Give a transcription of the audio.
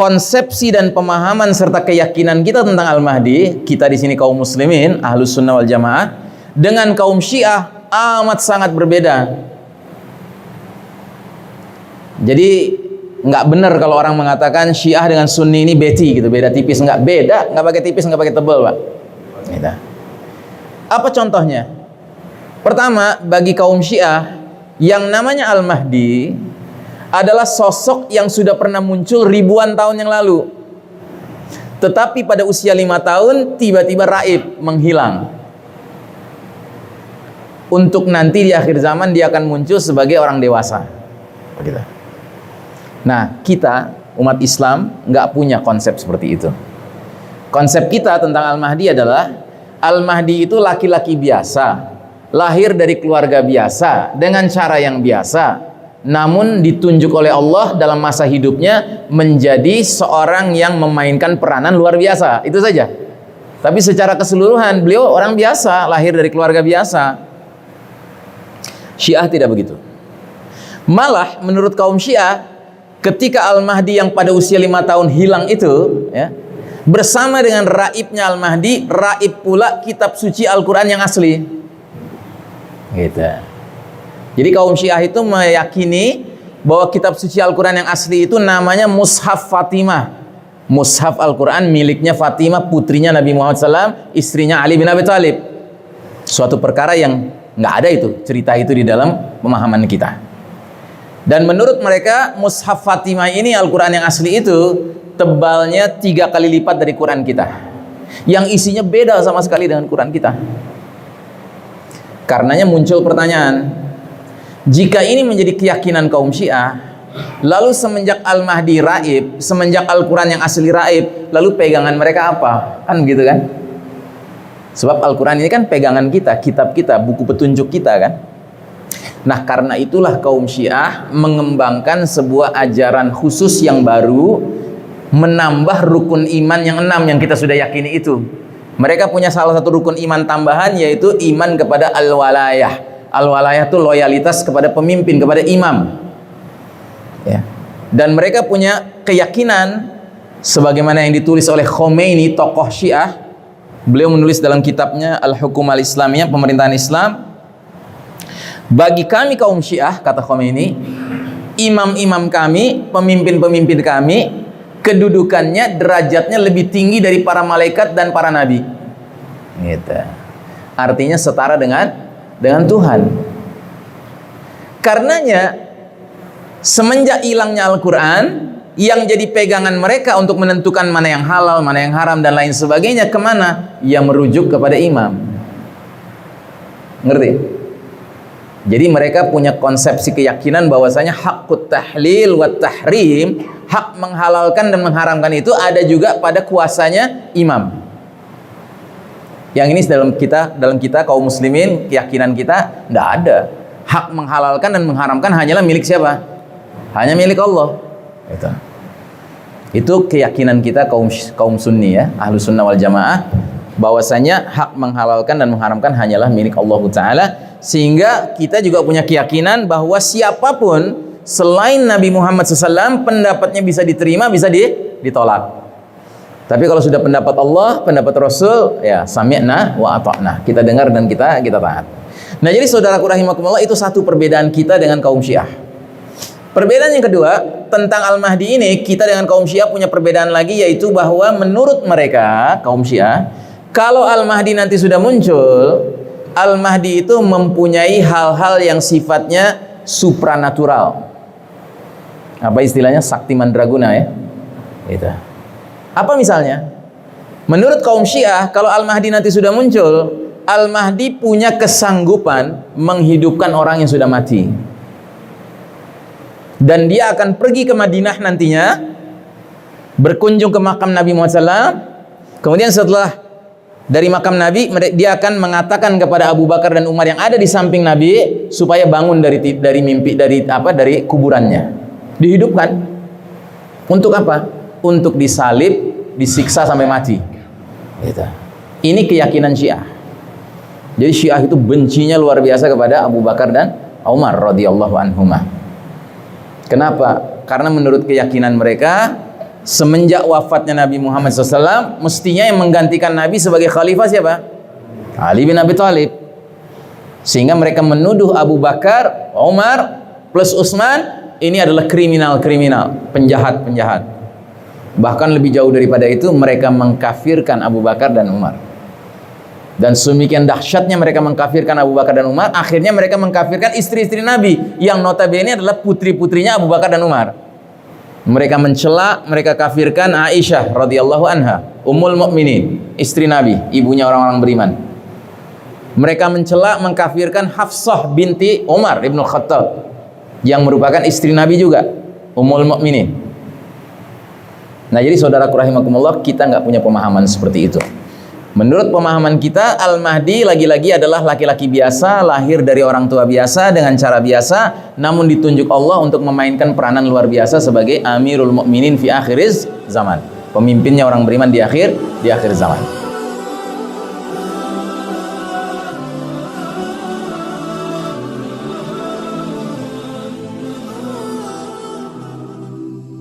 konsepsi dan pemahaman serta keyakinan kita tentang Al-Mahdi, kita di sini kaum muslimin, Ahlus Sunnah wal Jamaah, dengan kaum Syiah amat sangat berbeda. Jadi nggak benar kalau orang mengatakan Syiah dengan Sunni ini beti gitu, beda tipis. Nggak pakai tipis, nggak pakai tebal, Pak. Gitu. Apa contohnya? Pertama, bagi kaum Syiah, yang namanya Al-Mahdi adalah sosok yang sudah pernah muncul ribuan tahun yang lalu, tetapi pada usia 5 tahun tiba-tiba raib, menghilang, untuk nanti di akhir zaman dia akan muncul sebagai orang dewasa. Begitu. Nah, kita umat Islam nggak punya konsep seperti itu. Konsep kita tentang Al-Mahdi adalah Al-Mahdi itu laki-laki biasa, lahir dari keluarga biasa, dengan cara yang biasa, namun ditunjuk oleh Allah dalam masa hidupnya menjadi seorang yang memainkan peranan luar biasa. Itu saja. Tapi secara keseluruhan beliau orang biasa, lahir dari keluarga biasa. Syiah tidak begitu. Malah menurut kaum Syiah, ketika Al-Mahdi yang pada usia 5 tahun hilang itu, ya, bersama dengan raibnya Al-Mahdi, raib pula kitab suci Al-Quran yang asli. Gitu. Jadi kaum Syiah itu meyakini bahwa kitab suci Al-Quran yang asli itu namanya Mushaf Fatimah. Mushaf Al-Quran miliknya Fatimah, putrinya Nabi Muhammad SAW, istrinya Ali bin Abi Thalib. Suatu perkara yang nggak ada itu, cerita itu di dalam pemahaman kita. Dan menurut mereka Mushaf Fatimah ini, Al-Quran yang asli itu tebalnya 3 kali lipat dari Quran kita, yang isinya beda sama sekali dengan Quran kita. Karenanya muncul pertanyaan, jika ini menjadi keyakinan kaum Syiah, lalu semenjak Al-Mahdi raib, semenjak Al-Quran yang asli raib, lalu pegangan mereka apa? Kan gitu kan? Sebab Al-Quran ini kan pegangan kita, kitab kita, buku petunjuk kita kan? Nah, karena itulah kaum Syiah mengembangkan sebuah ajaran khusus yang baru, menambah rukun iman yang 6 yang kita sudah yakini itu. Mereka punya salah satu rukun iman tambahan, yaitu iman kepada al-walayah. Al-walayah itu loyalitas kepada pemimpin, kepada imam. Ya. Dan mereka punya keyakinan, sebagaimana yang ditulis oleh Khomeini, tokoh Syiah. Beliau menulis dalam kitabnya Al-Hukum Al-Islamiyah, pemerintahan Islam. Bagi kami kaum Syiah, kata Khomeini, imam-imam kami, pemimpin-pemimpin kami, kedudukannya, derajatnya lebih tinggi dari para malaikat dan para nabi. Gitu. Artinya setara dengan Tuhan. Karenanya semenjak hilangnya Al-Quran, yang jadi pegangan mereka untuk menentukan mana yang halal, mana yang haram dan lain sebagainya, kemana? Ya merujuk kepada imam. Ngerti? Jadi mereka punya konsepsi keyakinan bahwasanya hakut tahlil wa tahrim, hak menghalalkan dan mengharamkan itu ada juga pada kuasanya imam. Yang ini dalam kita kaum muslimin, keyakinan kita tidak ada. Hak menghalalkan dan mengharamkan hanyalah milik siapa? Hanya milik Allah. Itu keyakinan kita kaum Sunni ya, Ahlus Sunnah wal Jamaah, bahwasanya hak menghalalkan dan mengharamkan hanyalah milik Allah Ta'ala. Sehingga kita juga punya keyakinan bahwa siapapun selain Nabi Muhammad SAW pendapatnya bisa diterima, bisa ditolak. Tapi kalau sudah pendapat Allah, pendapat Rasul, ya sami'na wa ata'na. Kita dengar dan kita taat. Nah, jadi saudaraku rahimakumullah, itu satu perbedaan kita dengan kaum Syiah. Perbedaan yang kedua, tentang Al-Mahdi ini, kita dengan kaum Syiah punya perbedaan lagi, yaitu bahwa menurut mereka, kaum Syiah, kalau Al-Mahdi nanti sudah muncul, Al-Mahdi itu mempunyai hal-hal yang sifatnya supranatural. Apa istilahnya? Sakti mandraguna ya. Gitu. Apa misalnya? Menurut kaum Syiah, kalau Al-Mahdi nanti sudah muncul, Al-Mahdi punya kesanggupan menghidupkan orang yang sudah mati. Dan dia akan pergi ke Madinah nantinya, berkunjung ke makam Nabi Muhammad SAW. Kemudian setelah dari makam Nabi, dia akan mengatakan kepada Abu Bakar dan Umar yang ada di samping Nabi supaya bangun dari mimpi, dari kuburannya, dihidupkan. Untuk apa? Untuk disalib, disiksa sampai mati. Gitu. Ini keyakinan Syiah. Jadi Syiah itu bencinya luar biasa kepada Abu Bakar dan Umar radhiyallahu anhuma. Kenapa? Karena menurut keyakinan mereka, semenjak wafatnya Nabi Muhammad SAW, mestinya yang menggantikan Nabi sebagai khalifah siapa? Ali bin Abi Thalib. Sehingga mereka menuduh Abu Bakar, Umar, plus Utsman ini adalah kriminal-kriminal, penjahat-penjahat. Bahkan lebih jauh daripada itu, mereka mengkafirkan Abu Bakar dan Umar. Dan semikian dahsyatnya mereka mengkafirkan Abu Bakar dan Umar, akhirnya mereka mengkafirkan istri-istri Nabi yang notabene adalah putri-putrinya Abu Bakar dan Umar. Mereka mencela, mereka kafirkan Aisyah radhiyallahu anha, Ummul Mukminin, istri Nabi, ibunya orang-orang beriman. Mereka mencela, mengkafirkan Hafsah binti Umar ibn Khattab yang merupakan istri Nabi juga, Ummul Mukminin. Nah, jadi saudaraku rahimakumullah, kita nggak punya pemahaman seperti itu. Menurut pemahaman kita, Al-Mahdi lagi-lagi adalah laki-laki biasa, lahir dari orang tua biasa, dengan cara biasa, namun ditunjuk Allah untuk memainkan peranan luar biasa sebagai Amirul Mukminin fi akhiriz zaman, pemimpinnya orang beriman di akhir zaman.